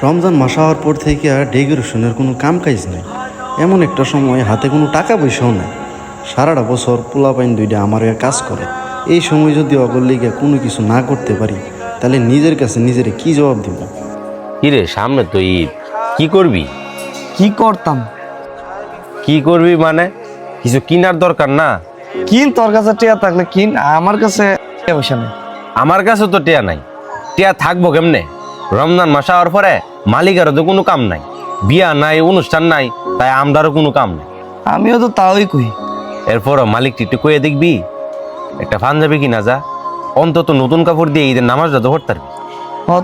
রমজান মাস হওয়ার পর থেকে আর ডেকোরেশনের কোনো কাম কাজ নেই। এমন একটা সময় হাতে কোনো টাকা পয়সাও নাই। সারাটা বছর পোলাপাইন দুইটা আমার কাজ করে। এই সময় যদি অগল্লিকে কোনো কিছু না করতে পারি তাহলে নিজের কাছে নিজের কি জবাব দিব? কিরে সামনে তো ঈদ, কি করবি? কি করতাম? কি করবি মানে কিছু কিনার দরকার না? কিন, তোর কাছে টিয়া থাকলে কিন, আমার কাছে পয়সা নেই। আমার কাছে তো টিয়া নাই, টিয়া থাকবো কেমনে? রমজান মাস হওয়ার পরে মালিকেরও তো কোনো কাম নাই, বিয়া নাই, অনুষ্ঠান নাই, তাই আমরারও কোনো কাম নাই। আমিও তো তাওই কই। এরপরও মালিক একটু কয়ে দেখবি একটা পাঞ্জাবি কিনা যা, অন্তত নতুন কাপড় দিয়ে ঈদের নামাজটা তো পড়তে পারবি।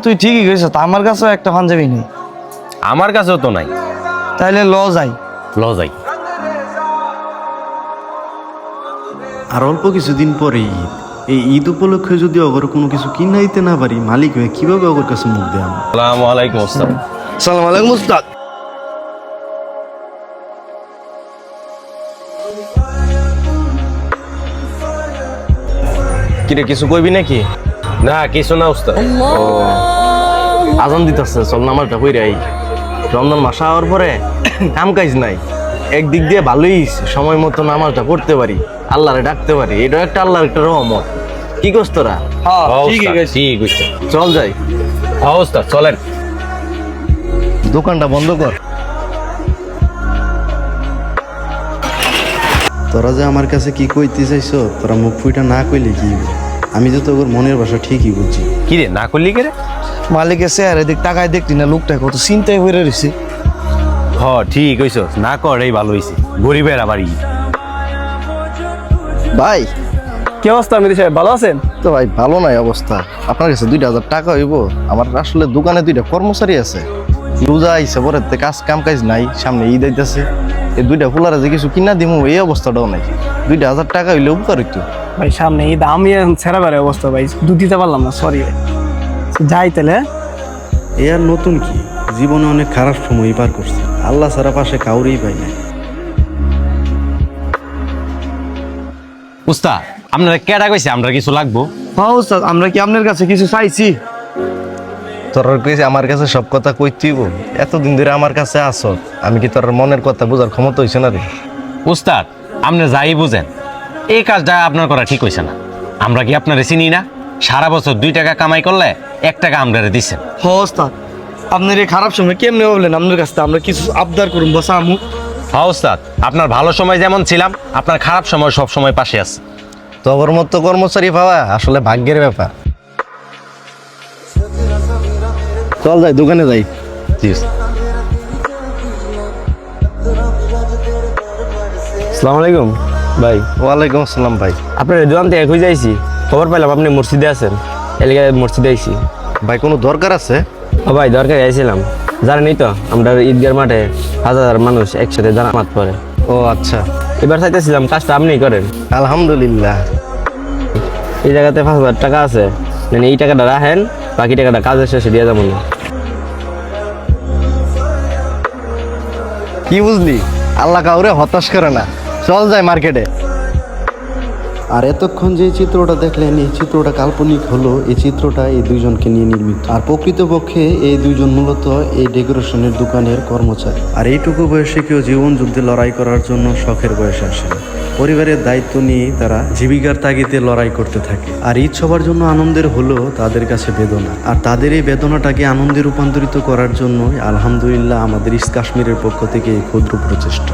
তুই ঠিকই কইছ, আমার কাছেও একটা পাঞ্জাবি নেই। আমার কাছেও তো নাই। তাইলে ল যাই। যাই। আর অল্প কিছুদিন পরে ঈদ। এই ঈদ উপলক্ষে যদি অগর কোনো কিছু কিনাইতে না পারি, মালিক হয়ে কিভাবে অগর কাছে মুখ দেয়? আসসালামু আলাইকুম। আসসালাম। সালাম আলাইকুম উস্তাদ। কিরে কিছু কইবি নাকি? না কিছু না উস্তাদ। আজান দিতেছে, চল নামাজটা কইরা আই। রমজান মাস হওয়ার পরে কাম কাজ নাই, একদিক দিয়ে ভালোই সময় মতো নামাজটা পড়তে পারি, আল্লাহরে ডাকতে পারি, এটা একটা আল্লাহর একটা রহমত। কি করছ তোরা? ঠিক উস্তাদ। চল যাই। উস্তাদ চলেন। দোকানটা বন্ধ কর। তোরা যে আমার কাছে কি কইতে চাইছ, তোরা মুখ ফুইটা না কইলে কি হইবে? আমি তো তোর মনের ভাষা ঠিকই বুঝছি। কিরে না করলি কে রে? মালিক এসে আর এদিক তাকায় দেখলি না, লোকটা কত চিন্তায় হয়ে রয়েছে। ঠিক হইছ, না কর এই ভালো হইছে, গরিবের আবার ঈদ। ভাই কি অবস্থা মেদি সাহেব, ভালো আছেন? তো ভাই ভালো নাই অবস্থা। আপনার কাছে 2,000 টাকা হইব? আমার আসলে দোকানে 2টা কর্মচারী আছে, রোজা আইসে পরে কাম কাজ নাই, সামনে ঈদ আইতাছে, এই 2টা ফুলারে যে কিছু কিনা দিমু এই অবস্থাটাও নাই। 2,000 টাকা হইলে উপকার হইতো। ভাই সামনে ঈদ, আমি ছেড়া বেড়ে অবস্থা ভাই, দুধ দিতে পারলাম না, সরি। যাই তাহলে। এ আর নতুন কি, জীবনে অনেক খারাপ সময় পার করছি, আল্লাহ ছাড়া পাশে কাউরেই পাই না। উস্তাদ আপনারা কেডা কইছে আমরা কিছু লাগবো? হ্যাঁ উস্তাদ, আমরা কি আপনার কাছে কিছু চাইছি? তোর কাছে আমার কাছে সব কথা কইতেইব? এতদিন ধরে আমার কাছে আসো, আমি কি তোর মনের কথা বোঝার ক্ষমতা হইছে না রে? উস্তাদ আপনি যাই বুঝেন, এই কাজটা আপনার করা ঠিক হইছে না। আমরা কি আপনারে চিনি না? সারা বছর 2 টাকা কামাই করলে 1 টাকা আমরারে দিচ্ছেন। হ্যাঁ উস্তাদ, আপনার এই খারাপ সময় কেমনে বললেন আপনার কাছে আমরা কিছু আবদার করুন বসা আমু? হ্যাঁ উস্তাদ, আপনার ভালো সময় যেমন ছিলাম, আপনার খারাপ সময় সব সময় পাশে আছে। তোর মতো কর্মচারী পাওয়া আসলে ভাগ্যের ব্যাপার। চল যাই, দোকানে যাই। আসসালামু আলাইকুম ভাই। ওয়ালাইকুম আসসালাম ভাই। আপনার দোকান থেকে এক হয়ে যাইছি, খবর পাইলাম আপনি মসজিদে আছেন, এলাকায় মসজিদে আইছি। ভাই কোনো দরকার আছে? ও ভাই দরকার আইছিলাম, জানেনই তো আমরা ঈদগার মাঠে হাজার মানুষ একসাথে জামাত পড়ে। ও আচ্ছা, এবার চাইতেছিলাম কাজটা আপনিই করেন। আলহামদুলিল্লাহ। এই জায়গাতে 5,000 টাকা আছে, মানে এই টাকাটা রাখেন, বাকি টাকাটা কাজের শেষে দিয়ে যাবো না। কি বুঝলি, আল্লাহ কাউরে হতাশ করে না। চল যাই মার্কেটে। আর এতক্ষণ যে চিত্রটা দেখলেন, এই চিত্রটা কাল্পনিক হলো। এই চিত্রটা এই দুইজনকে নিয়ে নির্মিত। আর প্রকৃতপক্ষে এই দুইজন মূলত এই ডেকোরেশনের দোকানের কর্মচারী। আর এইটুকু বয়সে কেউ জীবন যুদ্ধে লড়াই করার জন্য শখের বয়সে আসে না। পরিবারের দায়িত্ব নিয়ে তারা জীবিকার তাগিদে লড়াই করতে থাকে। আর ঈদ সবার জন্য আনন্দের হলেও তাদের কাছে বেদনা। আর তাদের এই বেদনাটাকে আনন্দে রূপান্তরিত করার জন্য আলহামদুলিল্লাহ আমাদের ইস্ট কাশ্মীরের পক্ষ থেকে এই ক্ষুদ্র প্রচেষ্টা।